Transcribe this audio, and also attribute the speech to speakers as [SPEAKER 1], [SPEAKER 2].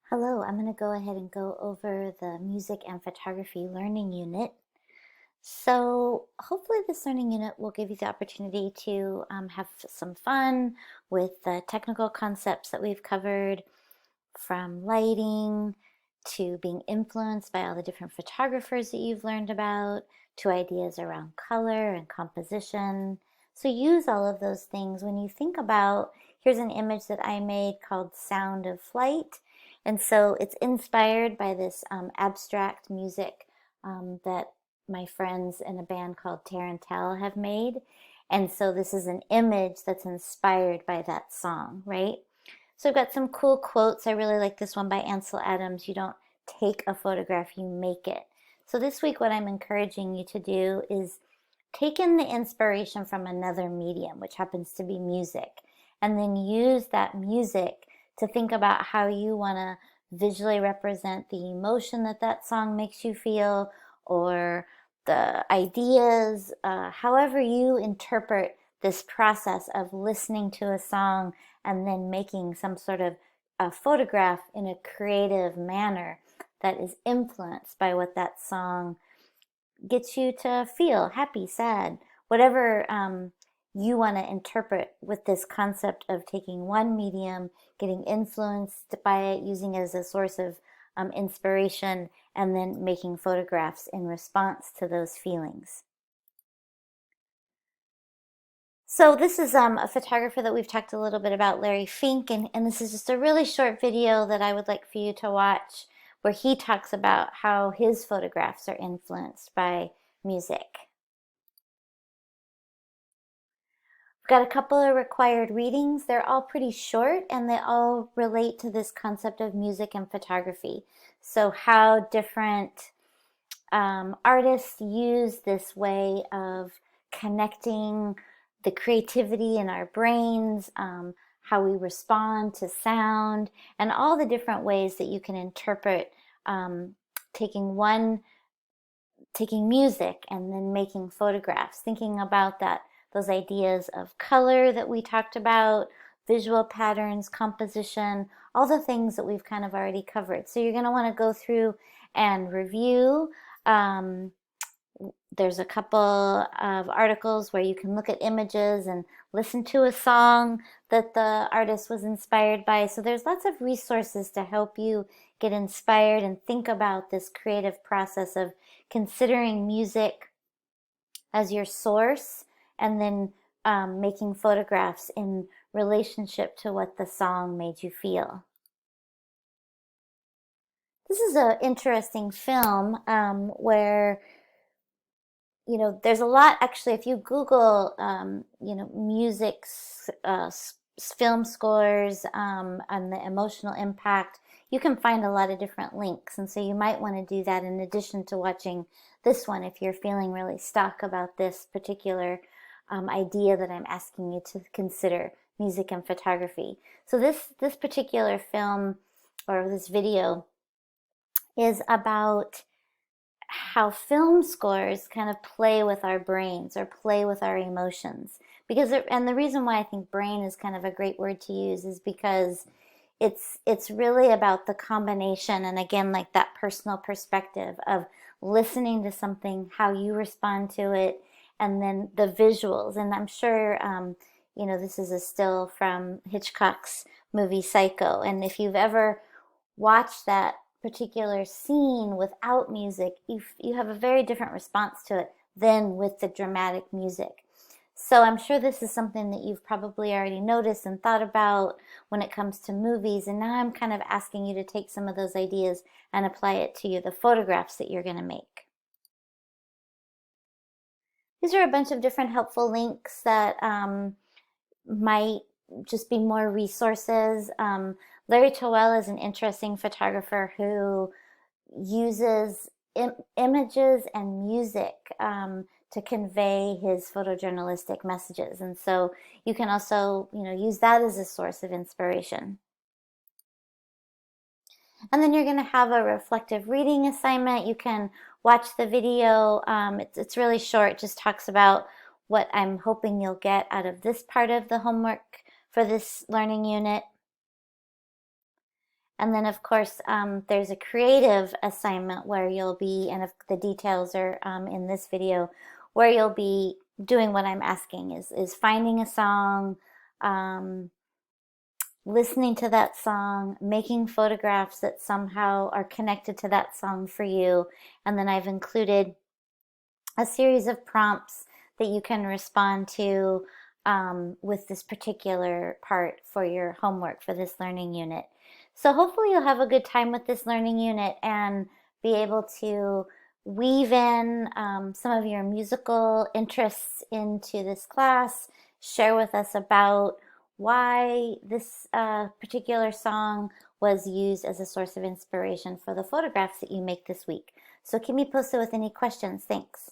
[SPEAKER 1] Hello, I'm going to go ahead and go over the music and photography learning unit. So hopefully this learning unit will give you the opportunity to have some fun with the technical concepts that we've covered, from lighting to being influenced by all the different photographers that you've learned about, to ideas around color and composition. So use all of those things when you think about, here's an image that I made called Sound of Flight. And so it's inspired by this abstract music that my friends in a band called Tarantelle have made. And so this is an image that's inspired by that song, right? So I've got some cool quotes. I really like this one by Ansel Adams. You don't take a photograph, you make it. So this week what I'm encouraging you to do is take in the inspiration from another medium, which happens to be music, and then use that music to think about how you want to visually represent the emotion that that song makes you feel, or the ideas, however you interpret this process of listening to a song and then making some sort of a photograph in a creative manner that is influenced by what that song gets you to feel: happy, sad, whatever you want to interpret with this concept of taking one medium, getting influenced by it, using it as a source of inspiration, and then making photographs in response to those feelings. So this is a photographer that we've talked a little bit about, Larry Fink, and this is just a really short video that I would like for you to watch, where he talks about how his photographs are influenced by music. We've got a couple of required readings. They're all pretty short and they all relate to this concept of music and photography. So how different artists use this way of connecting the creativity in our brains, how we respond to sound, and all the different ways that you can interpret taking music and then making photographs, thinking about those ideas of color that we talked about, visual patterns, composition, all the things that we've kind of already covered. So you're going to want to go through and review. Um, there's a couple of articles where you can look at images and listen to a song that the artist was inspired by. So there's lots of resources to help you get inspired and think about this creative process of considering music as your source and then making photographs in relationship to what the song made you feel. This is an interesting film where there's a lot, actually, if you Google, music, film scores, and the emotional impact, you can find a lot of different links. And so you might want to do that in addition to watching this one if you're feeling really stuck about this particular idea that I'm asking you to consider, music and photography. So this particular film, or this video, is about how film scores kind of play with our brains or play with our emotions. And the reason why I think brain is kind of a great word to use is because it's really about the combination, and again, like that personal perspective of listening to something, how you respond to it, and then the visuals. And I'm sure this is a still from Hitchcock's movie Psycho, and if you've ever watched that particular scene without music, you have a very different response to it than with the dramatic music. So I'm sure this is something that you've probably already noticed and thought about when it comes to movies, and now I'm kind of asking you to take some of those ideas and apply it to the photographs that you're going to make. These are a bunch of different helpful links that might just be more resources. Larry Towell is an interesting photographer who uses images and music to convey his photojournalistic messages. And so you can also, use that as a source of inspiration. And then you're going to have a reflective reading assignment. You can watch the video. It's really short, it just talks about what I'm hoping you'll get out of this part of the homework for this learning unit. And then, of course, there's a creative assignment where you'll be, and if the details are in this video, where you'll be doing what I'm asking is finding a song, um, listening to that song, making photographs that somehow are connected to that song for you. And then I've included a series of prompts that you can respond to with this particular part for your homework for this learning unit. So hopefully you'll have a good time with this learning unit and be able to weave in some of your musical interests into this class, share with us about why this particular song was used as a source of inspiration for the photographs that you make this week. So keep me posted with any questions. Thanks.